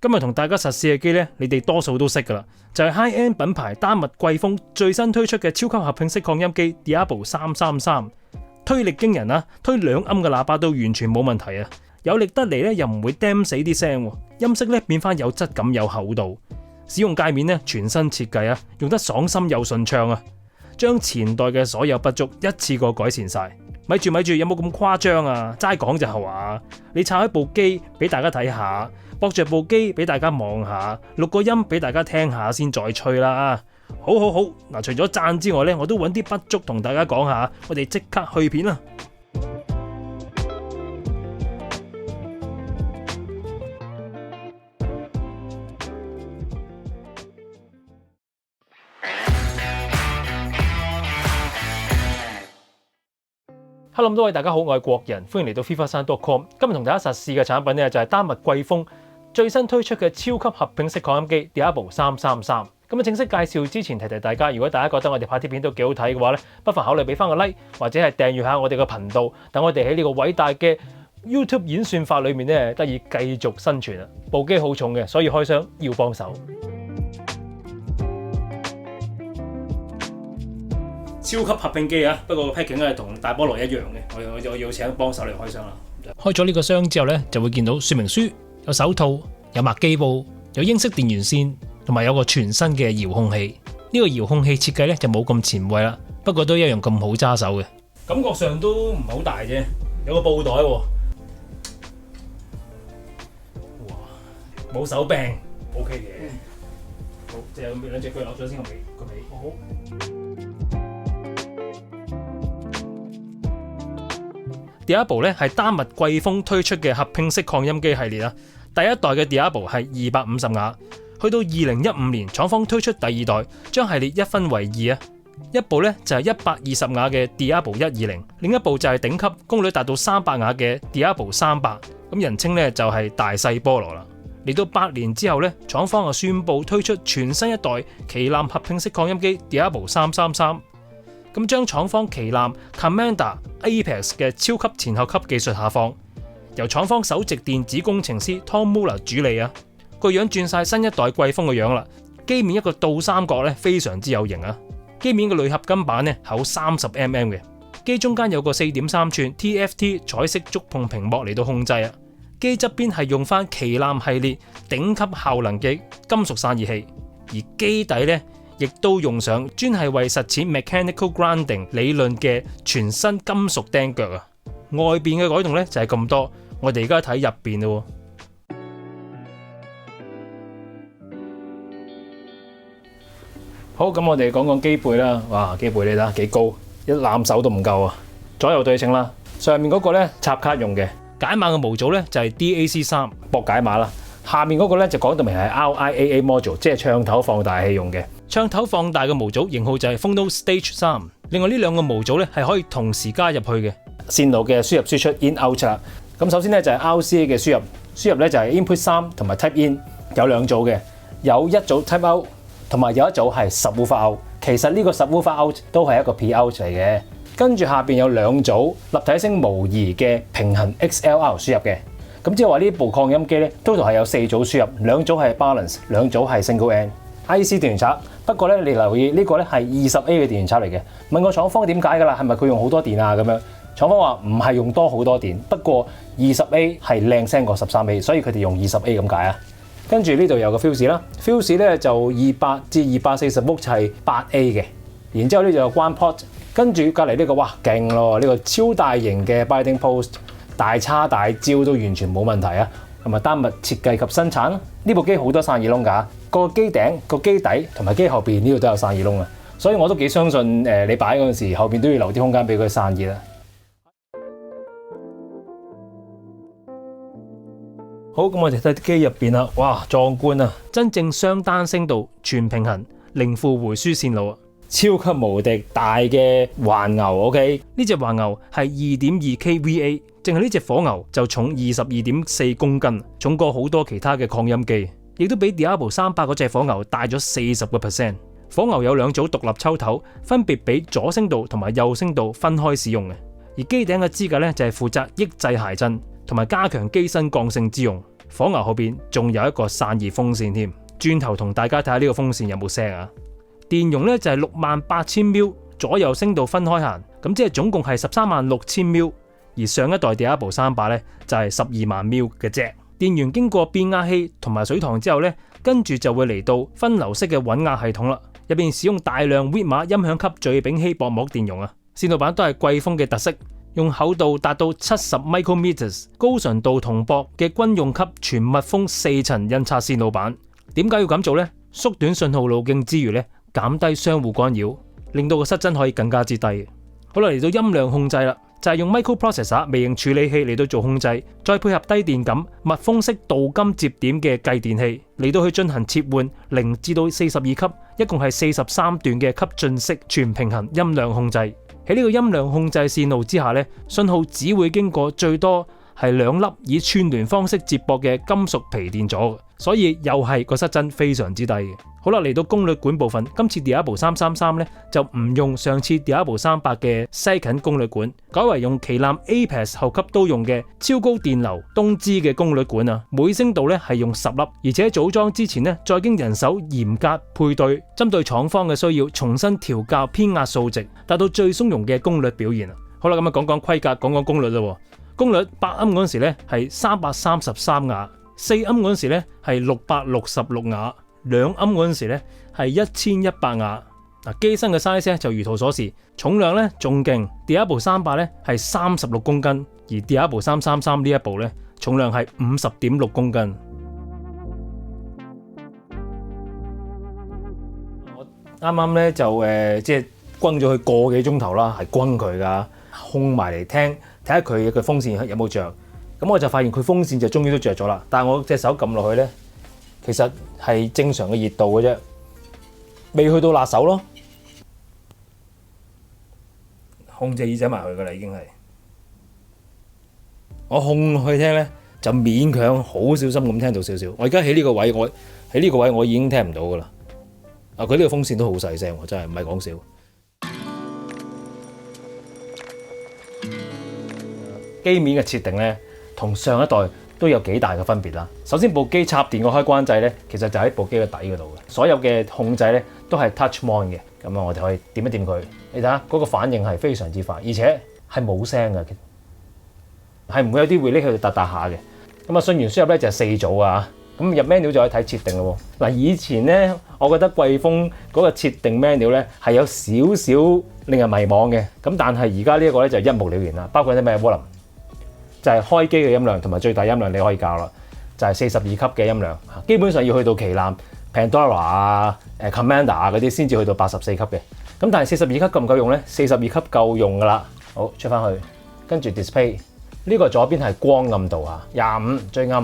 今日同大家實試嘅機呢，你哋多數都識噶啦，就係 High-end 品牌丹麥貴風最新推出嘅超級合併式擴音機 Diabo 333，推力驚人啊，推2鵪嘅喇叭都完全冇問題啊，有力得嚟呢又唔會 damn 死啲聲，音色呢變翻有質感有厚度，使用界面呢全新設計啊，用得爽心又順暢啊，將前代嘅所有不足一次過改善晒。咪住，有冇咁誇張啊？齋講就係話，你拆開部機俾大家睇下，駁着部機俾大家望下，錄個音俾大家聽下先再吹啦。好，嗱，除咗讚之外呢，我都揾啲不足同大家講下，我哋即刻去片啦。Hello， 咁多位大家好，我係國人，歡迎嚟到 FIFA3.com。今日同大家實試嘅產品呢，就係丹麥貴風最新推出嘅超級合併式擴音機 Diabo 333。咁正式介紹之前提大家，如果大家覺得我哋拍啲片都幾好睇嘅話呢，不妨考慮俾翻個 like 或者係訂閱下我哋嘅頻道，等我哋喺呢個偉大嘅 YouTube 演算法裏面呢得以繼續生存啊！部機好重嘅，所以開箱要幫手。超級合併機啊，不過個 packing 係同大菠蘿一樣嘅，我要請幫手嚟開箱啦。開咗呢個箱之後呢，就會見到說明書，有手套，有麥基布，有英式電源線，同埋有個全新嘅遙控器。呢個遙控器設計呢就冇咁前衛啦，不過都一樣咁好揸手嘅。感覺上都唔係好大啫，有個布袋喎。哇，冇手柄 ，OK 嘅。好，即係兩隻腳落咗先個尾。好。Diabo 咧係丹麥貴風推出嘅合併式擴音機系列啊，第一代嘅 Diabo 係250瓦，去到2015年廠方推出第二代，將系列一分為二啊，一部咧就係120瓦嘅 Diabo 120，另一部就係頂級功率達到300瓦嘅 Diabo 300，咁人稱咧就係大細菠蘿啦。嚟到8年之後咧，廠方就宣布推出全新一代旗艦合併式擴音機 Diabo 333。咁將廠方旗艦 Commander Apex 嘅超級前後級技術下放，由廠方首席電子工程師 Tom Muller 主理啊，個樣轉晒新一代貴風嘅樣啦。機面一個倒三角咧，非常之有型啊。機面嘅鋁合金板咧厚30mm 嘅，機中間有個4.3寸 TFT 彩色觸碰屏幕嚟到控制啊。機側邊係用翻旗艦系列頂級效能嘅金屬散熱器，而機底咧，亦都用上專係為實踐 mechanical grounding 理論嘅全新金屬釘腳啊！外邊嘅改動咧就係咁多，我哋而家睇入邊咯。好，咁我哋講講機背啦。哇，機背你睇下幾高，一攬手都唔夠啊！左右對稱啦，上面嗰個咧插卡用嘅，解碼嘅模組咧就係 DAC3 駁解碼啦。下面嗰個咧就講到明係 RIAA module， 即係唱頭放大器用嘅。唱頭放大嘅模組型號就係 Phono Stage 3。另外呢兩個模組咧係可以同時加入去嘅線路嘅輸入輸出 in out 啦。咁首先咧就係 RCA 嘅輸入咧就係 Input 3同埋 Type In， 有兩組嘅，有一組 Type Out 同埋有一組係 Subwoofer Out。其實呢個 Subwoofer Out 都係一個 P Out 嚟嘅。跟住下邊有兩組立體聲模擬嘅平衡 XLR 輸入嘅。咁即係話呢部擴音機咧 total 係有4組輸入，兩組係 balance， 兩組係 single end IC 電源插。不過咧，你留意呢個咧係 20A 嘅電源插嚟嘅。問個廠方點解㗎啦？係咪佢用好多電啊？咁樣廠方話唔係用多好多電，不過 20A 係靚聲過 13A， 所以佢哋用 20A 咁解啊。跟住呢度有個 fuse 啦 ，fuse 咧就200至240伏係 8A 嘅。然之後呢就有關 port， 跟住隔離呢個哇勁咯，呢個超大型嘅 binding post， 大叉大招都完全冇問題啊。同埋丹麥設計及生產，呢部機好多散熱窿㗎，個機頂、個機底同埋機後邊呢度都有散熱窿啊，所以我都幾相信你擺嗰陣時後邊都要留啲空間俾佢散熱啊。好，咁我哋睇機入邊啦，哇壯觀啊！真正雙單聲道全平衡零負回輸線路啊，超級無敵大嘅環牛 ，OK？ 呢隻環牛係 2.2 kVA。淨係呢隻火牛就重 22.4 公斤，重過好多其他嘅擴音機，亦都比 Diabo 300嗰隻火牛大咗 40%。火牛有兩組獨立抽頭，分別俾左聲道同埋右聲道分開使用嘅。而機頂嘅支架咧就係負責抑制諧震同埋加強機身剛性之用。火牛後邊仲有一個散熱風扇添。轉頭同大家睇下呢個風扇有冇聲啊？電容咧就係68000mAh，左右聲道分開行，咁即係總共係136,000mAh。而上一代 Diablo 300咧就係12,000mAh嘅啫。電源經過變壓器同埋水塘之後咧，跟住就會嚟到分流式嘅穩壓系統啦。入邊使用大量 Widmer 音響級聚丙烯薄膜電容啊。線路板都係貴豐嘅特色，用厚度達到70 micrometers、高純度銅箔嘅軍用級全密封4層印刷線路板。點解要咁做呢？縮短信號路徑之餘咧，減低相互干擾，令到個失真可以更加之低。好啦，嚟到音量控制啦，就係用 microprocessor 微型處理器嚟到做控制，再配合低電感密封式鍍金接點嘅繼電器嚟到去進行切換0至到42級，一共係43段嘅級進式全平衡音量控制。喺呢個音量控制線路之下咧，信號只會經過最多係2粒以串聯方式接駁嘅金屬皮電阻，所以又係個失真非常之低嘅。好啦，嚟到功率管部分，今次 Diablo 333咧就唔用上次 Diablo 300嘅西芹功率管，改為用旗艦 Apex 後級都用嘅超高電流東芝嘅功率管啊，每聲道咧係用10粒，而且組裝之前咧再經人手嚴格配對，針對廠方嘅需要重新調校偏壓數值，達到最鬆容嘅功率表現啊。好啦，咁啊講講規格，講講功率啦。功率8盎嗰陣時咧係333瓦，4盎嗰陣時咧係666瓦，2盎嗰陣時咧係1100瓦。嗱，機身嘅 size 咧就如圖所示，重量咧仲勁。Diablo 300咧係36公斤，而 Diablo 333呢一部咧重量係50.6公斤。我啱啱咧就即係轟咗佢個幾鐘頭啦，係轟佢噶，控埋嚟聽。睇下佢嘅風扇有冇着，咁我就發現佢風扇就終於都着咗啦。但係我隻手撳落去咧，其實係正常嘅熱度嘅啫，未去到辣手咯。控制耳仔埋去噶啦，已經係我控落去聽咧，就勉強好小心咁聽到少少。我而家喺呢個位，我已經聽唔到噶啦。啊，佢呢個風扇都好細聲，真係唔係講笑。機面嘅設定咧，同上一代都有幾大嘅分別啦。首先，部機插電個開關掣咧，其實就喺部機嘅底嗰度嘅。所有嘅控制咧都係 touch mon 嘅，咁啊，我哋可以點一點佢。你睇下嗰個反應係非常之快，而且係冇聲嘅，係唔會有啲回力去突下嘅。咁啊，信源輸入咧就係4組啊。咁入 menu 就可以睇設定咯。嗱，以前咧，我覺得貴豐嗰個設定 menu 咧係有少少令人迷惘嘅。咁但係而家呢一個咧就一目了然啦，包括啲咩 volume。就係開機嘅音量同埋最大音量你可以校啦，就係42級嘅音量，基本上要去到旗艦 Pandora 啊、Commander 啊嗰啲先至去到84級嘅。咁但係42級夠唔夠用咧？42級夠用噶啦。好，出翻去，跟住 display 呢個左邊係光暗度啊，25最暗。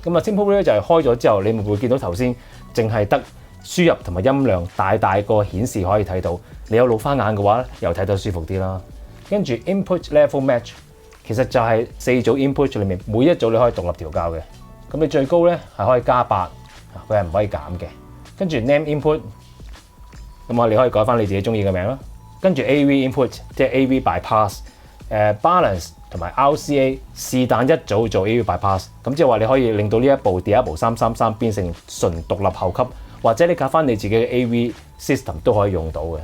咁啊 Simple Ray 就係開咗之後，你咪會見到頭先淨係得輸入同埋音量大大個顯示可以睇到。你有老花眼嘅話，又睇得舒服啲啦。跟住 input level match， 其實就係4組 input 裏面每一組你可以獨立調校嘅。咁你最高咧係可以加8，佢係唔可以減嘅。跟住 name input， 咁啊你可以改翻你自己中意嘅名啦。跟住 AV input， 即係 AV bypass，balance 同埋 RCA 是但一組做 AV bypass， 咁即係話你可以令到呢一部 Diablo 333變成純獨立後級，或者你夾翻你自己嘅 AV system 都可以用到嘅。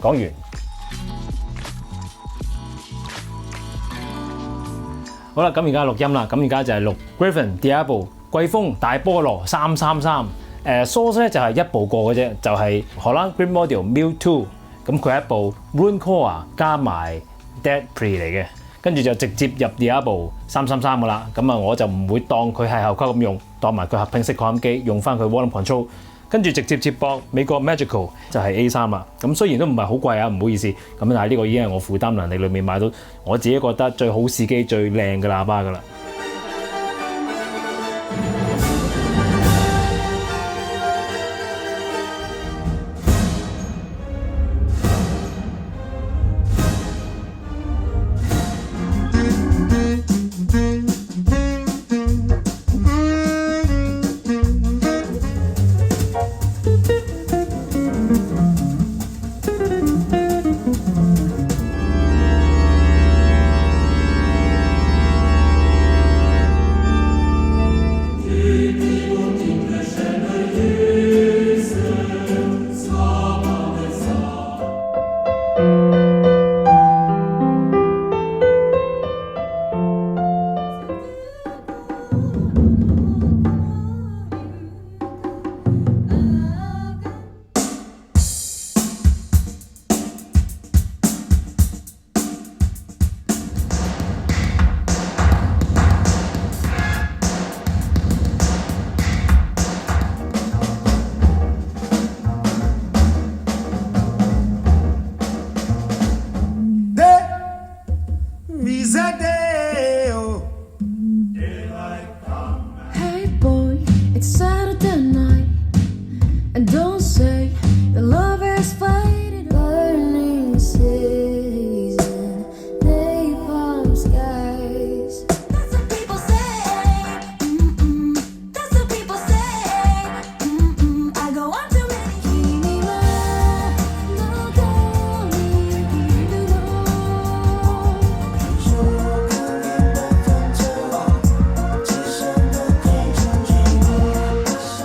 講完。好啦，咁而家錄音啦，咁而家就係錄 Griffin Diablo 貴豐大菠蘿333。source 咧就係一部過嘅啫，就係荷蘭 Grid Model Mil 2，咁佢係一部 Rune Core 加埋 Dead Pre 嚟嘅，跟住就直接入 Diablo 333噶啦。咁啊，我就唔會當佢係後級咁用，當埋佢合併式擴音機，用翻佢 Volume Control。跟住直接接駁美國 Magical 就係 A3啦，咁雖然都唔係好貴啊，唔好意思，咁但係呢個已經係我負擔能力裏面買到我自己覺得最好視機最靚嘅喇叭噶啦。It's Saturday night, and don't say the lovers faded. Burning season, napalm skies. That's what people say. That's what people say. I go on too many. Kimi wa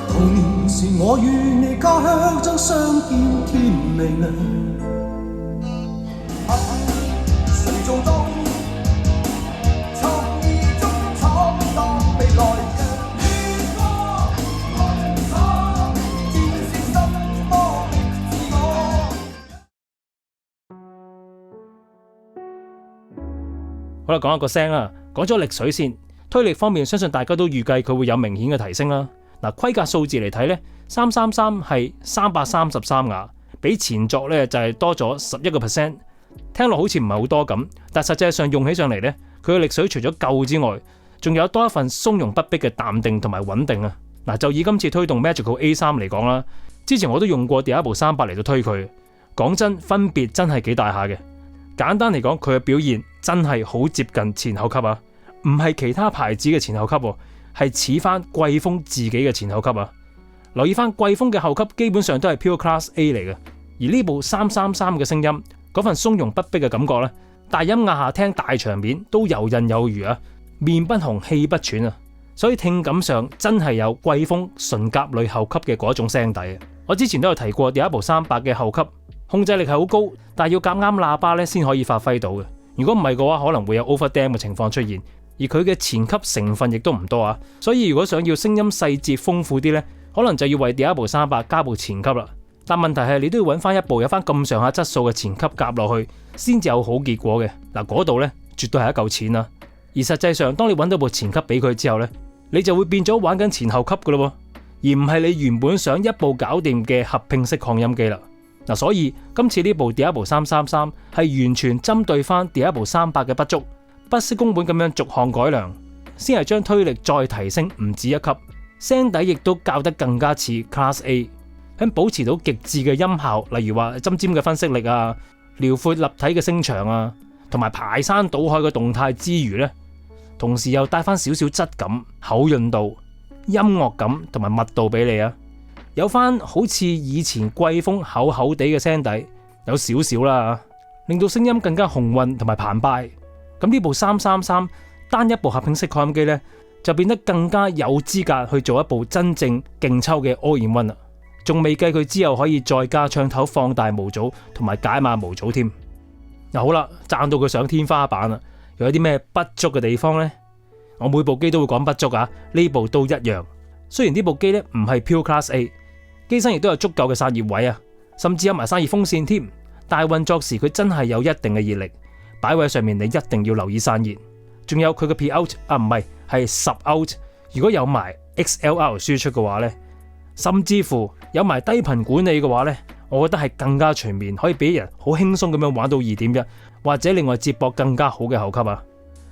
童年時我與你家鄉爭相見天明亮，誰做到創意中闖蕩未來嘅戀歌噴灑，戰勝心魔的自我。好啦，講一個聲啦，講咗力水先，推力方面相信大家都預計佢會有明顯嘅提升啦。嗱，規格數字嚟睇呢，333係333瓦，比前作呢就係多咗11%。聽落好似唔係好多咁，但實際上用起上嚟呢，佢嘅力水除咗夠之外，仲有多一份從容不迫嘅淡定同埋穩定啊！嗱，就以今次推動 Magical A3 嚟講啦，之前我都用過 Diablo 300嚟到推佢，講真分別真係幾大下嘅。簡單嚟講，佢嘅表現真係好接近前後級啊，唔係其他牌子嘅前後級喎。係似翻貴風自己嘅前後級啊！留意翻貴風嘅後級基本上都係 Pure Class A 嚟嘅，而呢部333嘅聲音嗰份從容不迫嘅感覺呢，大音壓下聽大場面都游刃有餘啊，面不紅氣不喘啊，所以聽感上真係有貴風純甲類後級嘅嗰種聲底啊！我之前都有提過Diablo 300嘅後級控制力係好高，但係要夾啱喇叭呢先可以發揮到嘅，如果唔係嘅話可能會有 overdam 嘅情況出現。而佢嘅前級成分亦都唔多啊，所以如果想要聲音細節豐富啲呢，可能就要為Diablo 300加部前級啦。但問題係你都要揾翻一部有翻咁上下質素嘅前級夾落去，先至有好結果嘅。嗱，嗰度呢，絕對係一嚿錢啦。而實際上，當你揾到部前級俾佢之後呢，你就會變咗玩緊前後級噶咯，而唔係你原本想一部搞掂嘅合併式擴音機啦。嗱，所以今次呢部Diablo 333係完全針對翻Diablo 300嘅不足。不惜工本咁樣逐項改良，先係將推力再提升唔止一級，聲底亦都校得更加似 Class A， 喺保持到極致嘅音效，例如話針尖嘅分析力啊、遼闊立體嘅聲場啊，同埋排山倒海嘅動態之餘呢，同時又帶翻少少質感、厚潤度、音樂感同埋密度俾你啊，有翻好似以前貴風厚厚地嘅聲底，有少少啦，令到聲音更加雄渾同埋澎湃。咁呢部333單一部合併式擴音機呢，就變得更加有資格去做一部真正勁抽嘅 All-in-One 啦。仲未計佢之後可以再加唱頭放大模組同埋解碼模組添。嗱，好啦，讚到佢上天花板啦，又有啲咩不足嘅地方呢？我每部機都會講不足啊，呢部都一樣。雖然呢部機呢唔係 Pure Class A， 機身亦都有足夠嘅散熱位啊，甚至有埋散熱風扇添。但係運作時佢真係有一定嘅熱力。擺位上面你一定要留意散熱，仲有佢嘅 P-out 啊，唔係，係 Sub-out。如果有埋 XLR 輸出嘅話呢，甚至乎有埋低頻管理嘅話呢，我覺得係更加全面，可以俾人好輕鬆咁樣玩到2.1，或者另外接駁更加好嘅後級啊。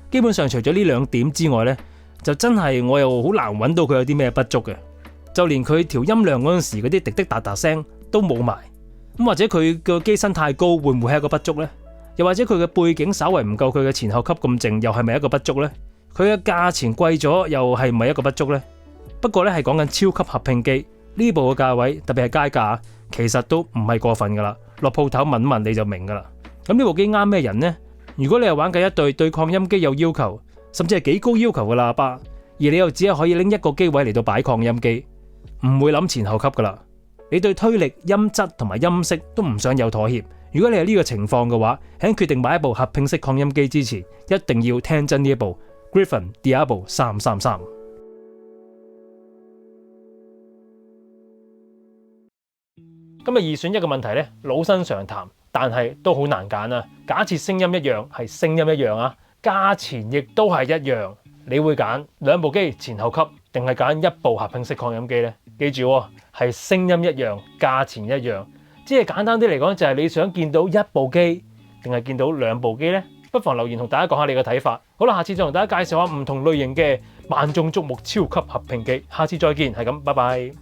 基本上除咗呢兩點之外呢，就真係我又好難揾到佢有啲咩不足嘅，就連佢調音量嗰陣時嗰啲滴滴答答聲都冇埋。咁或者佢嘅機身太高，會唔會係一個不足呢？又或者佢嘅背景稍為唔夠佢嘅前後級咁靜，又係咪一個不足呢？佢嘅價錢貴咗，又係唔係一個不足呢？不過呢，係講緊超級合併機呢部嘅價位，特別係街價，其實都唔係過分噶啦。落鋪頭問問你就明噶啦。咁呢部機啱咩人呢？如果你係玩緊一對擴音機有要求，甚至係幾高要求嘅喇叭，而你又只係可以拎一個機位嚟到擺擴音機，唔會諗前後級噶啦。你對推力、音質同埋音色都唔想有妥協。如果你係呢個情況嘅話，喺決定買一部合併式擴音機之前，一定要聽真呢一部 Griffin Diablo 333。今日二選一嘅問題呢，老生常談，但係都好難揀啊！假設聲音一樣，係聲音一樣啊，價錢亦都係一樣，你會揀兩部機前後級，定係揀一部合併式擴音機呢？記住喎，係聲音一樣，價錢一樣。即係簡單啲嚟講，就係你想見到一部機，定係見到兩部機呢？不妨留言同大家講下你嘅睇法。好啦，下次再同大家介紹下唔同類型嘅萬眾矚目超級合拼機，下次再見，係咁，拜拜。